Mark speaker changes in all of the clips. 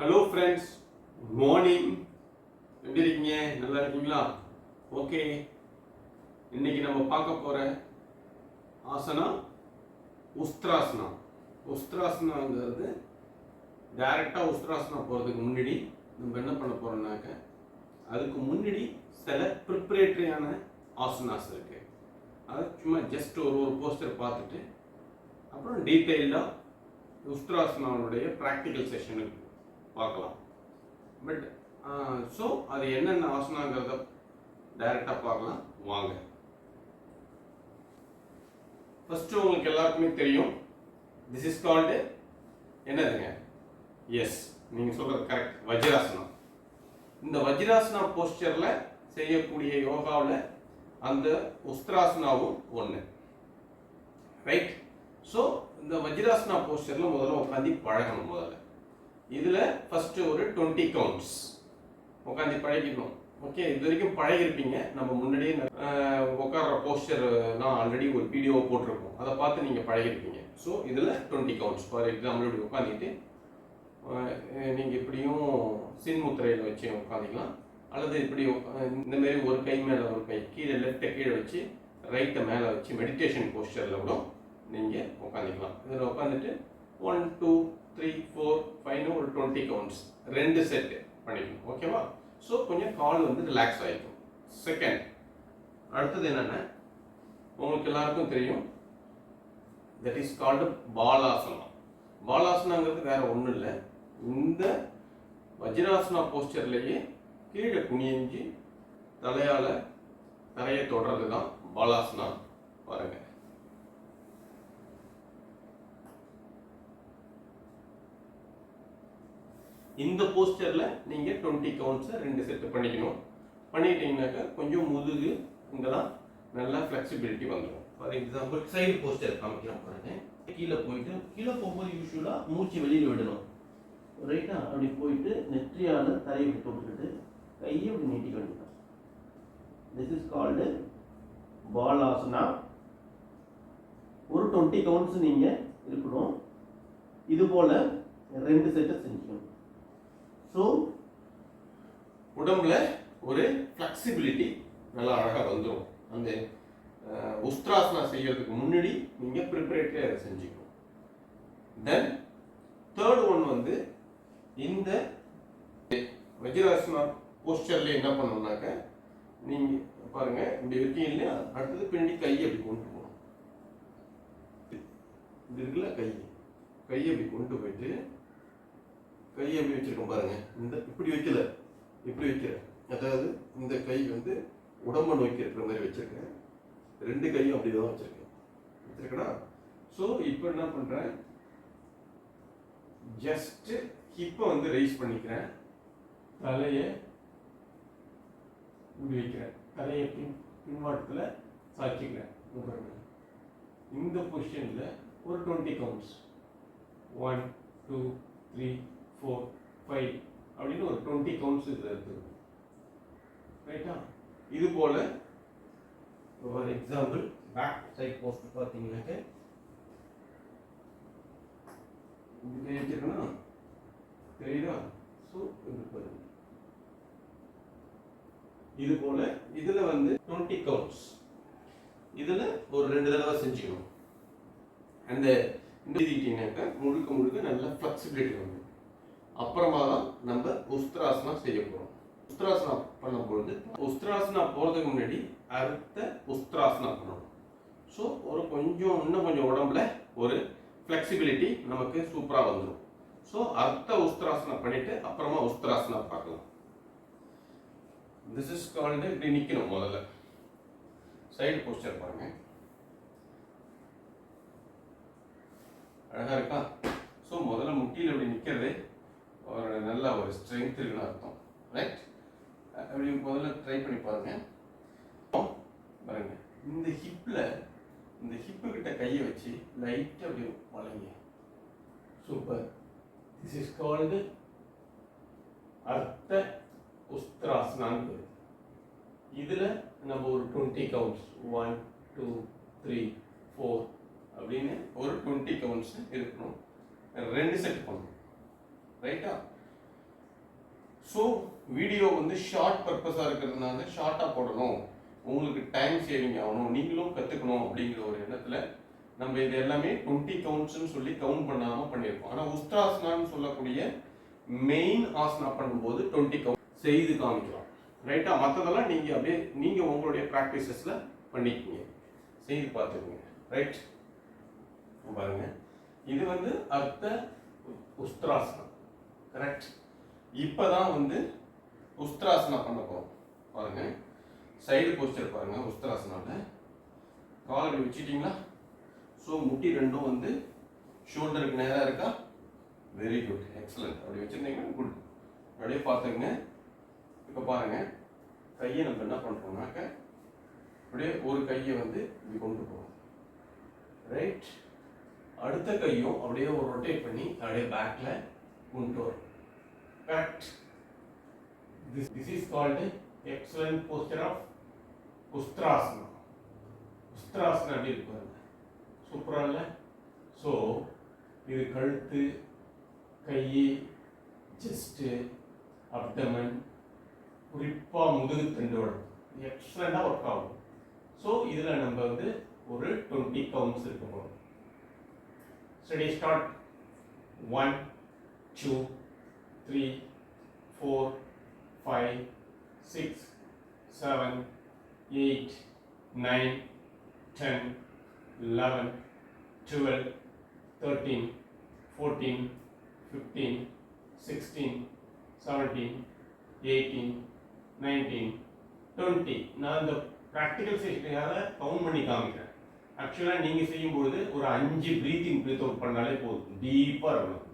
Speaker 1: Hello friends, good morning. எப்படி இருக்கீங்க? நல்லா இருக்கீங்களா? ஓகே, இன்னைக்கு நம்ம பார்க்க போகிற ஆசனா உஸ்திராசனா. உஸ்திராசனாங்கிறது டைரெக்டாக உஸ்திராசனா போகிறதுக்கு முன்னாடி நம்ம என்ன பண்ண போகிறோம்னாக்க, அதுக்கு முன்னாடி சில ப்ரிப்பரேட்டரியான ஆசனாஸ் இருக்குது. அது சும்மா ஜஸ்ட் ஒரு போஸ்டர் பார்த்துட்டு அப்புறம் டீட்டெயிலாக உஸ்திராசனாவுடைய ப்ராக்டிக்கல் செஷனுக்கு பார்க்கலாம். பட் ஸோ அது என்னென்ன ஆசனாங்கிறத டைரெக்டாக பார்க்கலாம் வாங்க. ஃபஸ்ட்டு உங்களுக்கு எல்லாருக்குமே தெரியும், திஸ் இஸ் கால்டு என்னதுங்க? எஸ், நீங்கள் சொல்கிறது கரெக்ட், வஜ்ராசனம். இந்த வஜ்ராசனா போஸ்டரில் செய்யக்கூடிய யோகாவில் அந்த உஸ்திராசனாவும் ஒன்று, ரைட்? ஸோ இந்த வஜ்ராசனா போஸ்டரில் முதல்ல உட்காந்து பழகணும். முதல்ல இதில் ஃபஸ்ட்டு ஒரு 20 கவுண்ட்ஸ் உட்காந்து பழகிக்கணும். ஓகே, இது வரைக்கும் பழகிருப்பீங்க. நம்ம முன்னாடியே உட்கார்ற போஸ்டர்லாம் ஆல்ரெடி ஒரு வீடியோ போட்டிருக்கோம், அதை பார்த்து நீங்கள் பழகிருப்பீங்க. ஸோ இதில் 20 கவுண்ட்ஸ். ஃபார் எக்ஸாம்பிள் இப்படி உட்காந்துட்டு நீங்கள் இப்படியும் சின்முத்திரையில் வச்சு உட்காந்துக்கலாம், அல்லது இப்படி இந்தமாரி ஒரு கை மேலே ஒரு கை கீழே, லெஃப்ட்டை கீழே வச்சு ரைட்டை மேலே வச்சு மெடிடேஷன் போஸ்டரில் கூட நீங்கள் உட்காந்துக்கலாம். இதில் உட்காந்துட்டு 1 2 3 4 5 ஒரு 20 கவுண்ட்ஸ் 2 செட் பண்ணிக்கணும். ஓகேவா? ஸோ கொஞ்சம் கால் வந்து ரிலாக்ஸ் ஆகிக்கும். செகண்ட், அடுத்தது என்னென்ன உங்களுக்கு எல்லாருக்கும் தெரியும், தட் இஸ் கால்டு பாலாசனா. பாலாசனாங்கிறது வேற ஒன்றும் இல்லை, இந்த வஜ்ராசனா போஸ்டர்லேயே கீழே குனிஞ்சு தலையால் தரையை தொடர்றது தான் பாலாசனா. பாருங்க, இந்த போஸ்டரில் நீங்கள் 20 கவுண்ட்ஸை 2 செட் பண்ணிக்கணும். பண்ணிட்டீங்கன்னாக்கா கொஞ்சம் முதுகு இங்கெல்லாம் நல்லா ஃப்ளெக்சிபிலிட்டி வந்துடும். ஃபார் எக்ஸாம்பிள் சைடு போஸ்டர் காமிக்கிறோம் பாருங்க. கீழே போகும்போது யூஸ்வலாக மூச்சு வெளியில் விடணும், ரைட்டா? அப்படி போயிட்டு நெற்றியால் தரையை தொட்டுக்கிட்டு கையை அப்படி நீட்டி வேண்டியதான். This is called Balasana. ஒரு 20 கவுண்ட்ஸ் நீங்கள் இருக்கணும். இது போல் 2 செட்டை செஞ்சுக்கணும். ஸோ உடம்புல ஒரு ஃப்ளெக்சிபிலிட்டி நல்லா அழகாக வந்துடும். அந்த உஸ்திராசனா செய்யறதுக்கு முன்னாடி நீங்கள் ப்ரிப்பரேட்டரி அதை செஞ்சுக்கணும். தென் தேர்ட் ஒன் வந்து இந்த வஜ்ராசனா போஸ்டர்ல என்ன பண்ணணும்னாக்க, நீங்கள் பாருங்க இப்படி இருக்கீங்க இல்லையா, அடுத்தது பின்னாடி கையை அப்படி கொண்டு போகணும். இப்படி இருக்குல்ல, கையை அப்படி கொண்டு போயிட்டு கையை எப்படி வச்சிருக்கோம் பாருங்க. இந்த இப்படி வைக்கல, இப்படி வைக்கிறேன். அதாவது இந்த கை வந்து உடம்பை நோக்கி இருக்கிற மாதிரி வச்சிருக்கேன். 2 கையும் அப்படிதான் வச்சிருக்கேனா? ஸோ இப்போ என்ன பண்றேன், ஜஸ்ட் ஹிப்பை வந்து ரைஸ் பண்ணிக்கிறேன், தலையை இப்படி வைக்கிறேன், தலையை பின்வாட்டத்தில் சாய்ச்சிக்கிறேன். இந்த பொசிஷன்ல ஒரு 20 கவுண்ட்ஸ் 1 2 3 4 5 அப்படின்னு ஒரு 20 கவுண்ட்ஸ் இதில் இருக்குது, ரைட்டா? இது போல ஒரு எக்ஸாம்பிள் பேக் சைட் போஸ்ட் பார்த்தீங்கன்னாக்க இப்படி வச்சிருக்கணும், தெரியுதா? ஸோ இது பாருங்க, இது போல இதில் வந்து 20 கவுண்ட்ஸ் இதில் ஒரு 2 தடவை செஞ்சுக்கணும். அந்த முழுக்க நல்ல ஃப்ளெக்சிபிலிட்டி வந்து அப்புறமா தான் நம்ம உஸ்திராசனா செய்ய போகிறோம். உஸ்திராசனா பண்ணும்பொழுது, உஸ்திராசனா போகிறதுக்கு முன்னாடி அடுத்த உஸ்திராசனா பண்ணணும். ஸோ இன்னும் கொஞ்சம் உடம்புல ஒரு ஃப்ளெக்சிபிலிட்டி நமக்கு சூப்பராக வந்துடும். ஸோ அடுத்த உஸ்திராசனா பண்ணிட்டு அப்புறமா உஸ்திராசனா பார்க்கலாம். திஸ் இஸ் கால்டு இப்படி நிற்கணும். முதல்ல சைடு போஸ்டர் பாருங்க, அழகா இருக்கா? ஸோ முதல்ல முட்டியில் இப்படி நிற்கிறது ஒரு நல்ல ஒரு ஸ்ட்ரென்த் இருக்குன்னு அர்த்தம், ரைட்? அப்படி முதல்ல ட்ரை பண்ணி பாருங்க. பாருங்க, இந்த ஹிப்பு கிட்ட கையை வச்சு லைட்டாக அப்படி வளைங்க. சூப்பர். திஸ் இஸ் கால்டு அர்த்த உஸ்திராசனான்னு. இதில் நம்ம ஒரு 20 கவுண்ட்ஸ் 1 2 3 4 அப்படின்னு ஒரு 20 கவுண்ட்ஸ் இருக்கணும். 2 செட் பண்ணணும், ரைட்டா? ஸோ வீடியோ வந்து ஷார்ட் பர்பஸாக இருக்கிறதுனால ஷார்ட்டாக போடணும், உங்களுக்கு டைம் சேவிங் ஆகணும், நீங்களும் கற்றுக்கணும் அப்படிங்கிற ஒரு எண்ணத்தில் நம்ம இது எல்லாமே 20 கவுண்ட்ஸ்ன்னு சொல்லி கவுண்ட் பண்ணாமல் பண்ணியிருக்கோம். ஆனால் உஸ்திராசனான்னு சொல்லக்கூடிய மெயின் ஆசனா பண்ணும்போது 20 கவுண்ட் செய்து காமிக்கலாம். ரைட்டா? மற்றதெல்லாம் நீங்கள் அப்படியே நீங்கள் உங்களுடைய ப்ராக்டிசஸில் பண்ணிக்கோங்க, செய்து பார்த்துக்கோங்க. ரைட்? பாருங்க, இது வந்து அர்த்த உஸ்திராசனம். கரெக்ட்? இப்போதான் வந்து உஸ்திராசனா பண்ண போகிறோம். பாருங்க, சைடு போஸ்டர் பாருங்க. உஸ்திராசனாவில் கால் அப்படி வச்சுட்டிங்களா? ஸோ முட்டி ரெண்டும் வந்து ஷோல்டருக்கு நேராக இருக்கா? Very good, excellent. அப்படி வச்சுருந்தீங்கன்னா குட். அப்படியே பார்த்துங்க. இப்போ பாருங்க, கையை நம்ம என்ன பண்ணுறோம்னாக்க அப்படியே ஒரு கையை வந்து இப்படி கொண்டு போகிறோம். ரைட்? அடுத்த கையும் அப்படியே ஒரு ரொட்டேட் பண்ணி அப்படியே பேக்கில் கொண்டு வரும். Correct? This is called excellent posture of Ustrasana. Ustrasana அப்படி இருப்பாங்க, சூப்பரா இல்லை? ஸோ இது கழுத்து, கை, செஸ்ட்டு, அப்டமன், குறிப்பாக முதுகு தண்டோட எக்ஸலண்டாக ஒர்க் ஆகும். ஸோ இதில் நம்ம வந்து ஒரு 20 கவுண்ட்ஸ் இருக்க போகிறோம். Study start. 1 2 3 4 5 6 7 8 9 10 11 12 13 14 15 16 17 18 19 20. நான் இந்த ப்ராக்டிக்கல் செஷனுக்காக கவுண்ட் பண்ணி காமிக்கிறேன். ஆக்சுவலாக நீங்கள் செய்யும்பொழுது ஒரு 5 ப்ரீத்திங் ப்ரீத் அவுட் பண்ணாலே போதும், டீப்பாக இருக்கணும்.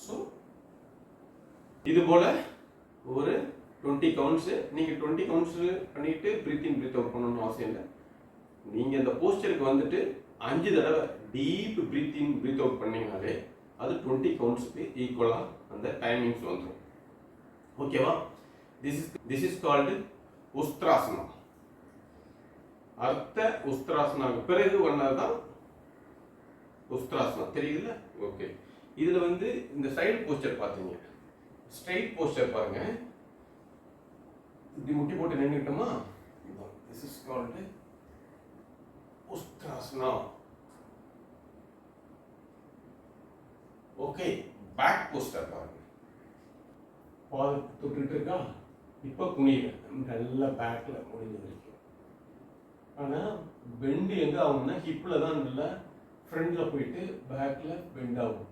Speaker 1: ஸோ இது போல ஒரு 20 கவுண்ட்ஸு. நீங்கள் 20 கவுண்ட்ஸ் பண்ணிட்டு பிரீத் இன் பிரீத் அவுட் பண்ணணும்னு அவசியம் இல்லை. நீங்கள் அந்த போஸ்டருக்கு வந்துட்டு 5 தடவை deep breathe in breathe out பண்ணீங்கனாலே அது 20 கவுண்ட்ஸுக்கு ஈக்குவலாக அந்த டைமிங்ஸ் வந்துடும். ஓகேவா? This is called Ustrasana. அர்த்த உஸ்திராசனாவுக்கு பிறகு ஒன்றது தான் உஸ்திராசனா. தெரியுதுல்ல? ஓகே. இதில் வந்து இந்த சைடு போஸ்டர் பார்த்தீங்க, ஸ்ட்ரைட் போஸ்டர் பாருங்க. இப்படி முட்டி போட்டு நின்றுட்டோமா? This is called Ustrasana. Okay. Back posture பாருங்க. பால் தொட்டுட்டு இருக்கா? இப்போ குனியுங்க, நல்லா பேக்ல முடிஞ்ச வரைக்கும். ஆனால் பெண்டு எங்கே ஆகும்னா ஹிப்பில் தான், நல்லா ஃப்ரண்டில் போயிட்டு பேக்கில் பெண்ட் ஆகும்.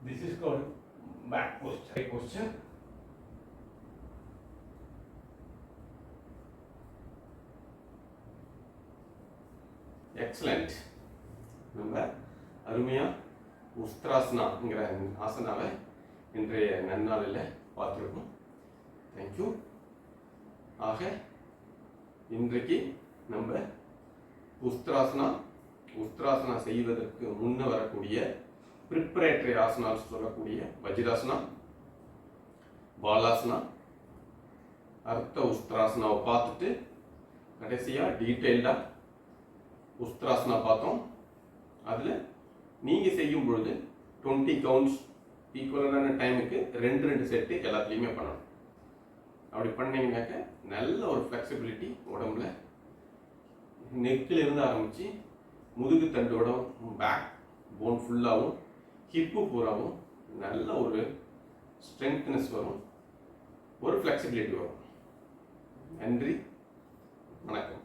Speaker 1: This is called back posture. Posture. Excellent. நம்ம அருமையா உஸ்திராசனாங்கிற ஆசனாவை இன்றைய நன்னாளில் பார்த்துருக்கோம். தேங்க்யூ. ஆக இன்றைக்கு நம்ம உஸ்திராசனா செய்வதற்கு முன்ன வரக்கூடிய ப்ரிப்பரேட்டரி ஆசனாஸ் சொல்லக்கூடிய வஜ்ராசனா, பாலாசனா, அர்த்த உஸ்திராசனாவை பார்த்துட்டு கடைசியாக டீட்டெயில்டாக உஸ்திராசனா பார்த்தோம். அதில் நீங்கள் செய்யும் பொழுது 20 கவுண்ட்ஸ் ஈக்குவலான டைமுக்கு 2 செட்டு எல்லாத்துலேயுமே பண்ணணும். அப்படி பண்ணிங்கனாக்க நல்ல ஒரு ஃப்ளெக்சிபிலிட்டி உடம்புல, நெக்கில் இருந்து ஆரம்பித்து முதுகு தண்டோட பேக் போன் ஃபுல்லாகவும் ஹிப்பு பூராவும் நல்ல ஒரு ஸ்ட்ரெங்க்னஸ் வரும், ஒரு ஃப்ளெக்சிபிலிட்டி வரும். நன்றி, வணக்கம்.